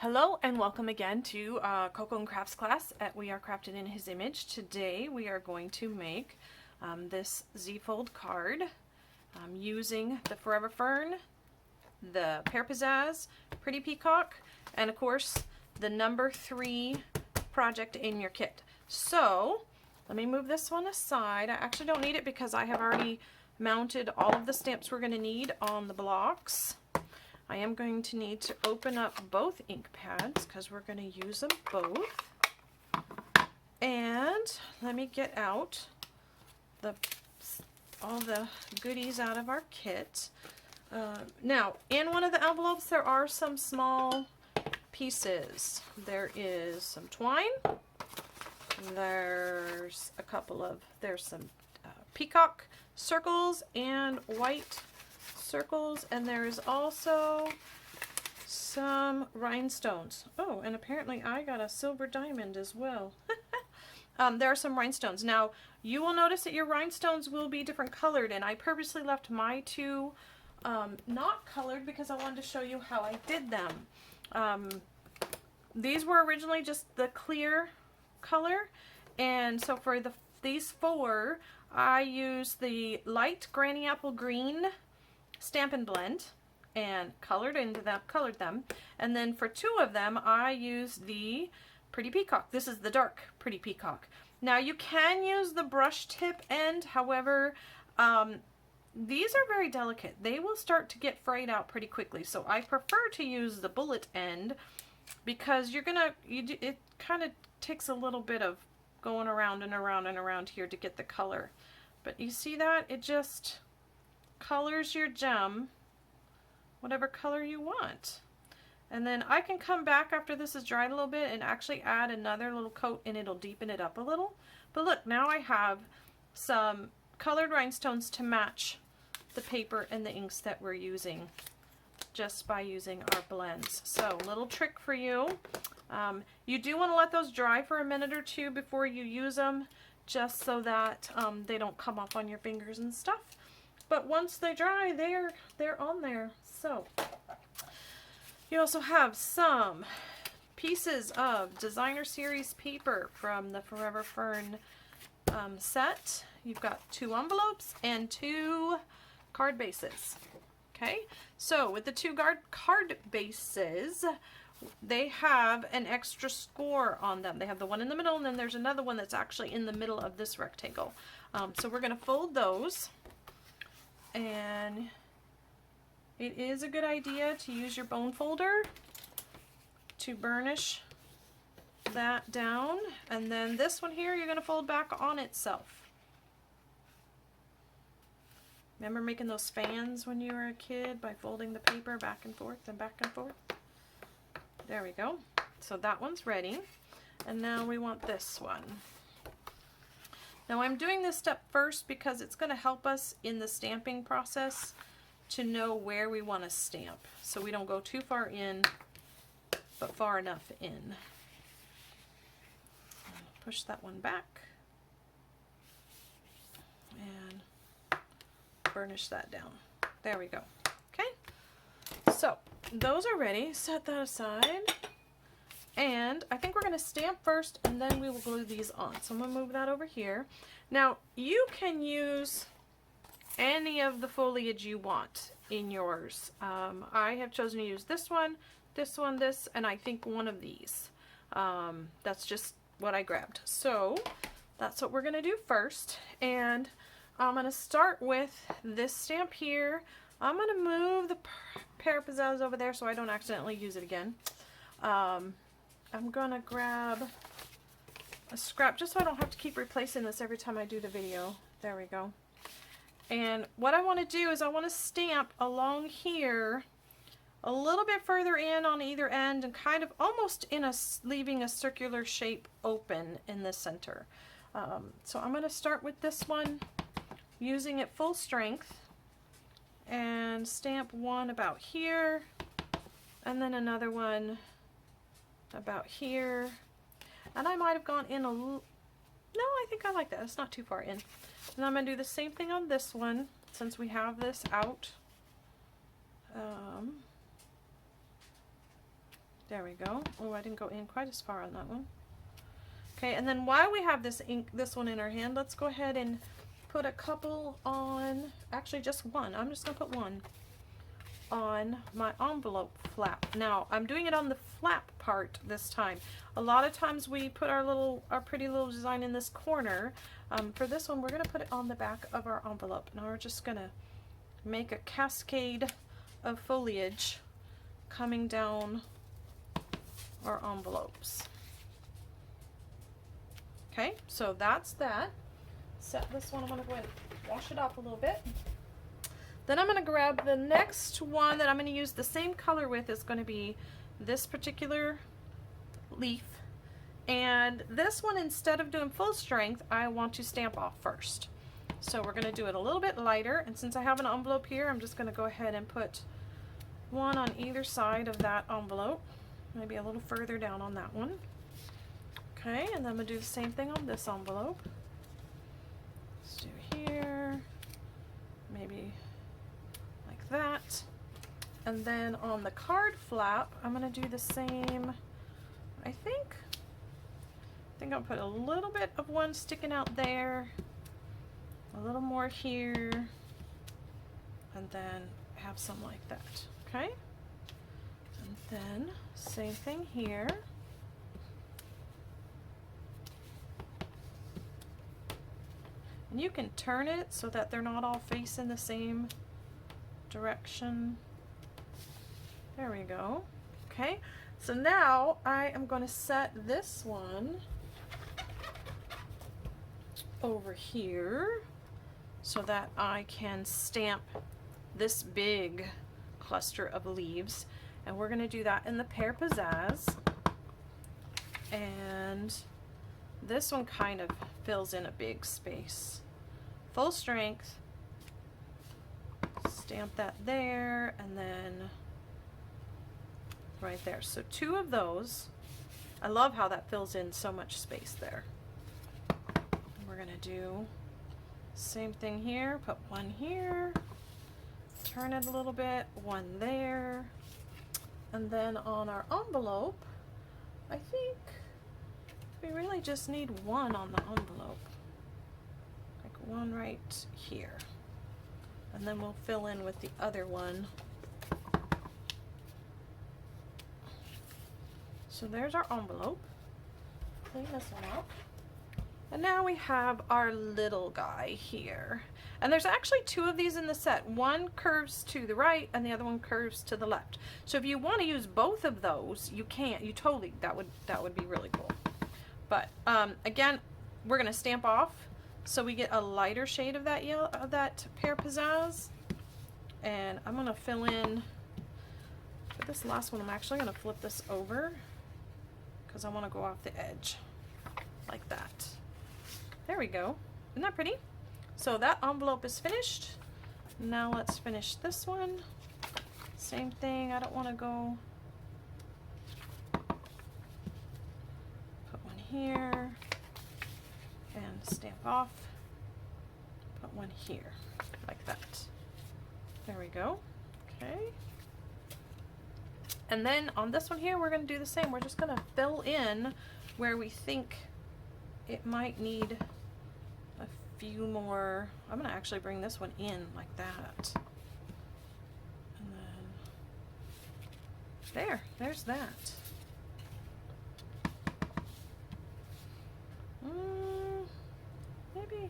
Hello and welcome again to Coco and Crafts class at We Are Crafted in His Image. Today we are going to make this Z-fold card using the Forever Fern, the Pear Pizzazz, Pretty Peacock, and of course the number 3 project in your kit. So let me move this one aside. I actually don't need it because I have already mounted all of the stamps we're going to need on the blocks. I am going to need to open up both ink pads because we're going to use them both. And let me get out all the goodies out of our kit. Now, in one of the envelopes there are some small pieces. There is some twine. There's some peacock circles and white circles, and there's also some rhinestones. Oh, and apparently I got a silver diamond as well. There are some rhinestones. Now, you will notice that your rhinestones will be different colored, and I purposely left my two not colored because I wanted to show you how I did them. These were originally just the clear color, and so for these four, I used the light Granny Apple Green Stampin' Blend and colored them, and then for two of them I used the Pretty Peacock. This is the dark Pretty Peacock. Now you can use the brush tip end, however these are very delicate. They will start to get frayed out pretty quickly, so I prefer to use the bullet end because it kind of takes a little bit of going around and around and around here to get the color. But you see that? It just colors your gem whatever color you want. And then I can come back after this is dried a little bit and actually add another little coat, and it'll deepen it up a little. But look, now I have some colored rhinestones to match the paper and the inks that we're using just by using our blends. So little trick for you. You do want to let those dry for a minute or two before you use them, just so that they don't come off on your fingers and stuff. But once they dry, they're on there. So you also have some pieces of designer series paper from the Forever Fern set. You've got 2 envelopes and 2 card bases. Okay, so with the 2 card bases, they have an extra score on them. They have the one in the middle, and then there's another one that's actually in the middle of this rectangle. So we're going to fold those. And it is a good idea to use your bone folder to burnish that down. And then this one here, you're going to fold back on itself. Remember making those fans when you were a kid by folding the paper back and forth and back and forth? There we go. So that one's ready. And now we want this one. Now I'm doing this step first because it's going to help us in the stamping process to know where we want to stamp, so we don't go too far in but far enough in. Push that one back and burnish that down. There we go. Okay, so those are ready. Set that aside. And I think we're going to stamp first, and then we will glue these on. So I'm going to move that over here. Now, you can use any of the foliage you want in yours. I have chosen to use this one, this, and I think one of these. That's just what I grabbed. So that's what we're going to do first. And I'm going to start with this stamp here. I'm going to move the Pear Pizzazz over there so I don't accidentally use it again. I'm going to grab a scrap just so I don't have to keep replacing this every time I do the video. There we go. And what I want to do is I want to stamp along here a little bit further in on either end and kind of almost leaving a circular shape open in the center. So I'm going to start with this one using it full strength and stamp one about here, and then another one about here, and I might have gone in a little. No, I think I like that. It's not too far in. And I'm going to do the same thing on this one since we have this out. There we go. Oh, I didn't go in quite as far on that one. Okay, and then while we have this ink, this one in our hand, let's go ahead and put a couple on, actually just one. I'm just gonna put one on my envelope flap. Now, I'm doing it on the flap part this time. A lot of times we put our pretty little design in this corner. For this one, we're gonna put it on the back of our envelope. Now we're just gonna make a cascade of foliage coming down our envelopes. Okay, so that's that. Set this one, I'm gonna go ahead and wash it off a little bit. Then I'm gonna grab the next one that I'm gonna use the same color with. Is gonna be this particular leaf. And this one, instead of doing full strength, I want to stamp off first. So we're gonna do it a little bit lighter. And since I have an envelope here, I'm just gonna go ahead and put one on either side of that envelope. Maybe a little further down on that one. Okay, and then I'm gonna do the same thing on this envelope. Let's do here, maybe like that. And then on the card flap, I'm gonna do the same. I think I'll put a little bit of one sticking out there, a little more here, and then have some like that. Okay, and then same thing here. And you can turn it so that they're not all facing the same direction. There we go. Okay, so now I am going to set this one over here so that I can stamp this big cluster of leaves. And we're going to do that in the Pear Pizzazz. And this one kind of fills in a big space. Full strength, stamp that there, and then right there. So two of those. I love how that fills in so much space there. We're gonna do same thing here. Put one here, turn it a little bit, one there, and then on our envelope, I think we really just need one on the envelope, like one right here, and then we'll fill in with the other one. So there's our envelope. Clean this one up. And now we have our little guy here. And there's actually two of these in the set. One curves to the right and the other one curves to the left. So if you want to use both of those, you can. You totally, that would be really cool. But again, we're gonna stamp off so we get a lighter shade of that yellow, of that Pear Pizzazz. And I'm gonna fill in for this last one. I'm actually gonna flip this over because I want to go off the edge like that. There we go. Isn't that pretty? So that envelope is finished. Now let's finish this one. Same thing. I don't want to go. Put one here and stamp off. Put one here like that. There we go. Okay. And then on this one here, we're going to do the same. We're just going to fill in where we think it might need a few more. I'm going to actually bring this one in like that. And then there's that. Maybe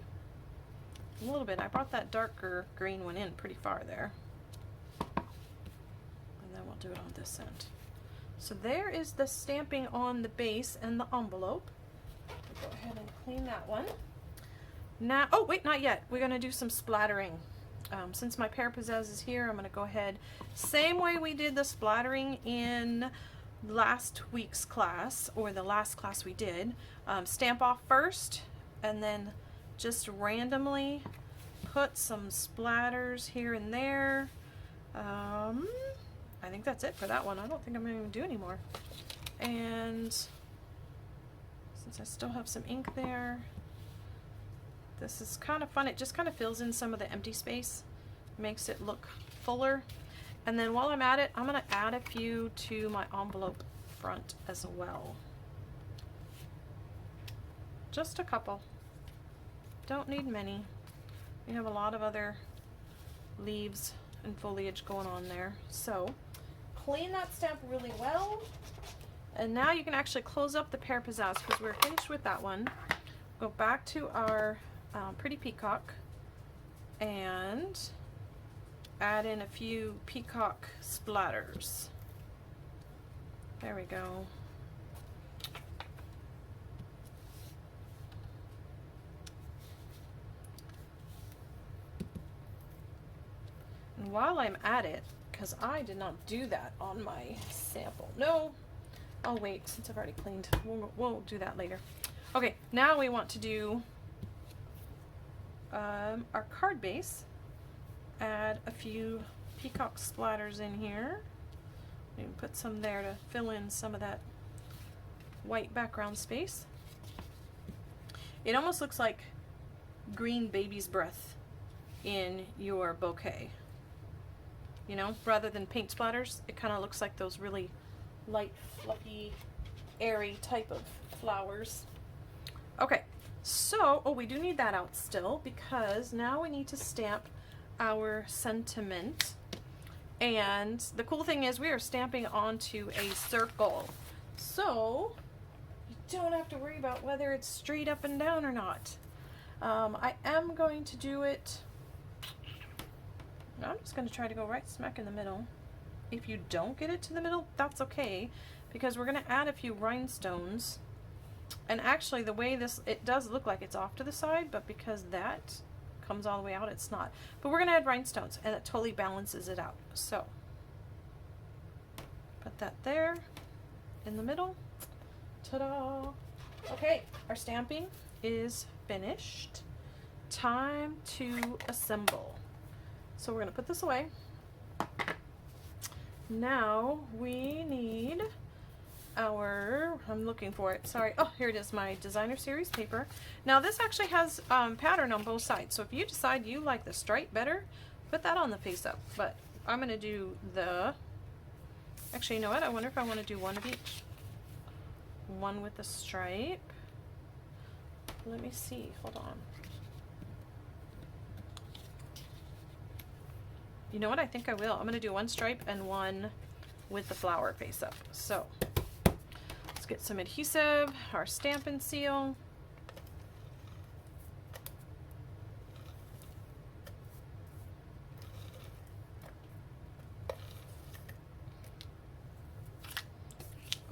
a little bit. I brought that darker green one in pretty far there. We'll do it on this end. So there is the stamping on the base and the envelope. We'll go ahead and clean that one. Now, oh wait, not yet. We're gonna do some splattering. Since my Pear Pizzazz is here, I'm gonna go ahead, same way we did the splattering in last week's class, or the last class we did. Stamp off first, and then just randomly put some splatters here and there. I think that's it for that one. I don't think I'm going to do any more. And since I still have some ink there, this is kind of fun. It just kind of fills in some of the empty space, makes it look fuller. And then while I'm at it, I'm going to add a few to my envelope front as well. Just a couple. Don't need many. We have a lot of other leaves and foliage going on there. So clean that stamp really well. And now you can actually close up the Pear Pizzazz because we're finished with that one. Go back to our pretty peacock and add in a few peacock splatters. There we go. And while I'm at it, because I did not do that on my sample. No, I'll wait since I've already cleaned. We'll do that later. Okay, now we want to do our card base. Add a few peacock splatters in here. We can put some there to fill in some of that white background space. It almost looks like green baby's breath in your bouquet. You know, rather than paint splatters, it kind of looks like those really light, fluffy, airy type of flowers. Okay, so, oh, we do need that out still because now we need to stamp our sentiment. And the cool thing is we are stamping onto a circle. So, you don't have to worry about whether it's straight up and down or not. I am going to do it, I'm just going to try to go right smack in the middle. If you don't get it to the middle, that's okay, because we're going to add a few rhinestones. And actually the way this, it does look like it's off to the side, but because that comes all the way out, it's not. But we're going to add rhinestones, and it totally balances it out. So, put that there in the middle. Ta-da! Okay, our stamping is finished. Time to assemble. So we're going to put this away. Now we need our, I'm looking for it, sorry, oh, here it is, my designer series paper. Now this actually has pattern on both sides, so if you decide you like the stripe better, put that on the face up. But I'm going to do the, actually, you know what, I wonder if I want to do one of each. One with the stripe. Let me see, hold on. You know what, I think I will. I'm going to do one stripe and one with the flower face up. So, let's get some adhesive, our Stampin' Seal.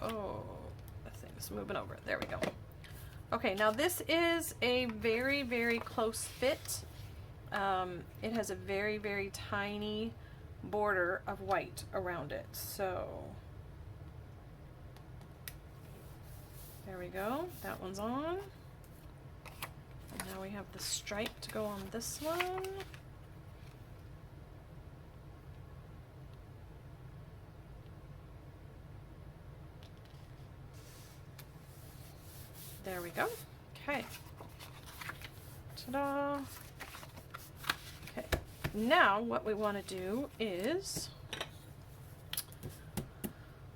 Oh, that thing's moving over. There we go. Okay, now this is a very, very close fit. It has a very, very tiny border of white around it. So there we go. That one's on. And now we have the stripe to go on this one. There we go. Okay. Ta-da. Okay. Now what we want to do is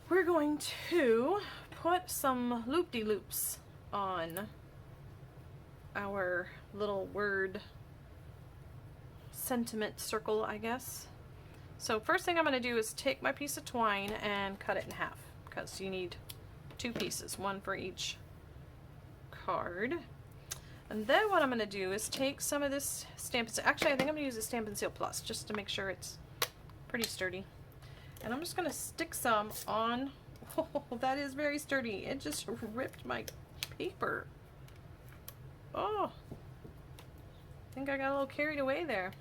we're going to put some loop-de-loops on our little word sentiment circle, I guess. So first thing I'm going to do is take my piece of twine and cut it in half, because you need two pieces, one for each card. And then what I'm going to do is take some of this Stampin' Seal. Actually, I think I'm going to use a Stampin' Seal Plus just to make sure it's pretty sturdy. And I'm just going to stick some on. Oh, that is very sturdy. It just ripped my paper. Oh, I think I got a little carried away there.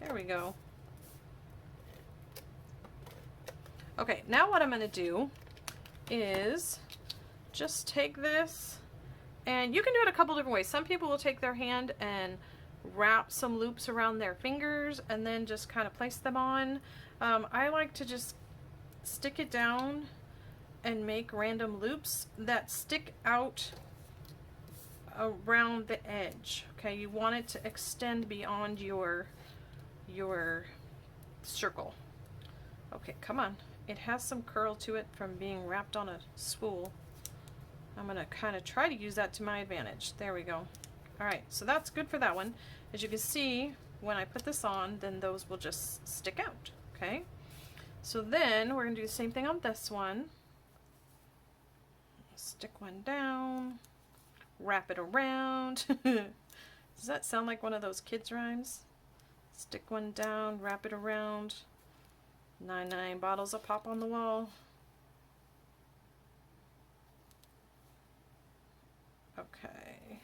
There we go. Okay, now what I'm going to do is just take this, and you can do it a couple different ways. Some people will take their hand and wrap some loops around their fingers and then just kind of place them on. I like to just stick it down and make random loops that stick out around the edge. Okay, you want it to extend beyond your circle. Okay, come on. It has some curl to it from being wrapped on a spool. I'm going to kind of try to use that to my advantage. There we go. Alright, so that's good for that one. As you can see, when I put this on, then those will just stick out. Okay? So then we're going to do the same thing on this one. Stick one down. Wrap it around. Does that sound like one of those kids' rhymes? Stick one down, wrap it around. 99 bottles of pop on the wall. Okay.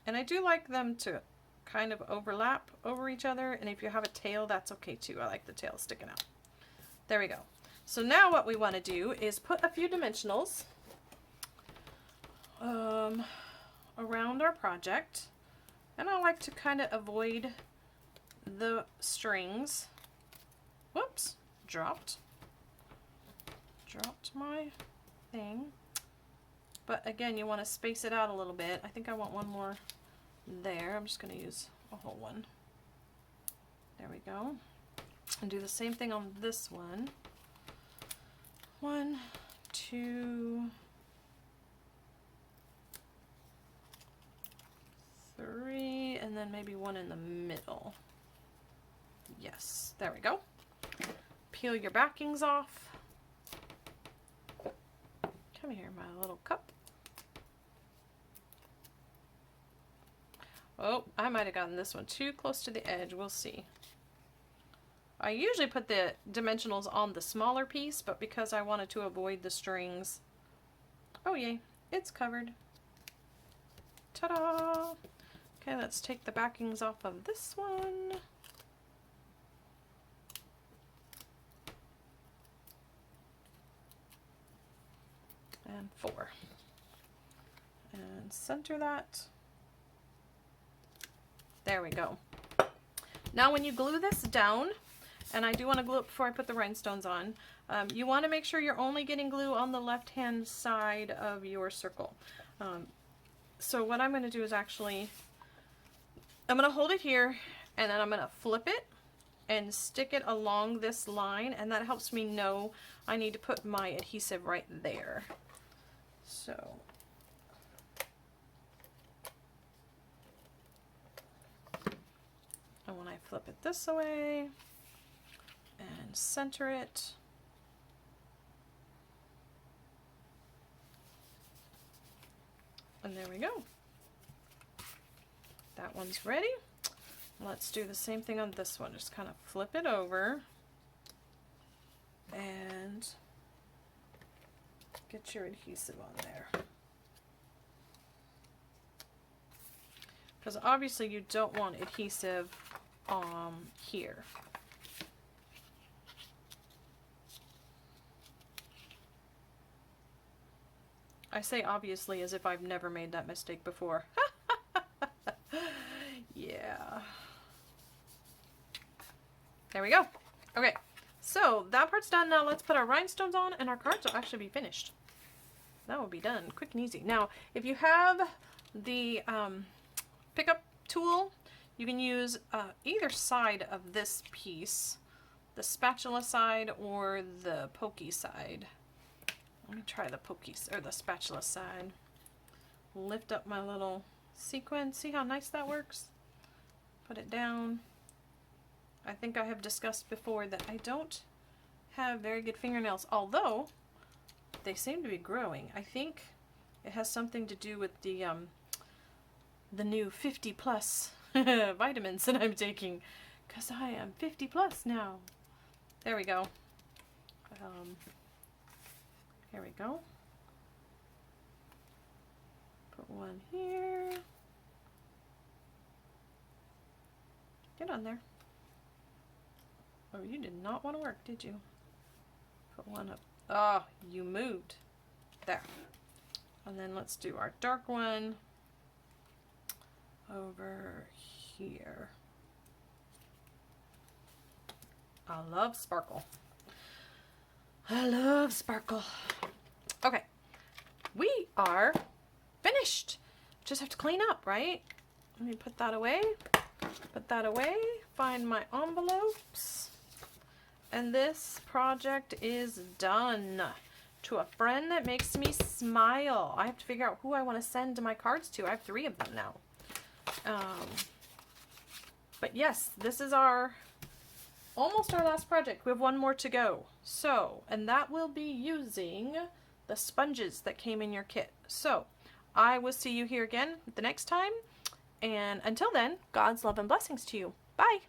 And I do like them to kind of overlap over each other, and if you have a tail, that's okay too. I like the tail sticking out. There we go. So now what we want to do is put a few dimensionals around our project, and I like to kind of avoid the strings. Whoops, dropped my thing. But again, you want to space it out a little bit. I think I want one more there. I'm just going to use a whole one. There we go. And do the same thing on this one. 1, 2, 3, and then maybe one in the middle. Yes, there we go. Peel your backings off. Come here, my little cup. Oh, I might have gotten this one too close to the edge. We'll see. I usually put the dimensionals on the smaller piece, but because I wanted to avoid the strings, oh yay, it's covered. Ta-da! Okay, let's take the backings off of this one. And 4. And center that. There we go. Now when you glue this down, and I do want to glue it before I put the rhinestones on, you want to make sure you're only getting glue on the left-hand side of your circle. So what I'm going to do is actually, I'm going to hold it here, and then I'm going to flip it and stick it along this line, and that helps me know I need to put my adhesive right there. So and when I flip it this way and center it, and there we go. That one's ready. Let's do the same thing on this one. Just kind of flip it over and get your adhesive on there. Because obviously you don't want adhesive here. I say obviously as if I've never made that mistake before. Yeah. There we go. Okay, so that part's done. Now let's put our rhinestones on, and our cards will actually be finished. That will be done quick and easy. Now, if you have the pickup tool, you can use either side of this piece, the spatula side or the pokey side. Let me try the pokey or the spatula side. Lift up my little sequin. See how nice that works? Put it down. I think I have discussed before that I don't have very good fingernails, although they seem to be growing. I think it has something to do with the new 50 plus vitamins that I'm taking, because I am 50 plus now. There we go. Here we go. Put one here. Get on there. Oh, you did not want to work, did you? Put one up. Oh, you moved. There. And then let's do our dark one over here. I love sparkle. I love sparkle. Okay. We are finished. Just have to clean up, right? Let me put that away. Put that away. Find my envelopes. And this project is done. To a friend that makes me smile. I have to figure out who I want to send my cards to. I have 3 of them now. But yes, this is almost our last project. We have 1 more to go. So, and that will be using the sponges that came in your kit. So, I will see you here again the next time. And until then, God's love and blessings to you. Bye.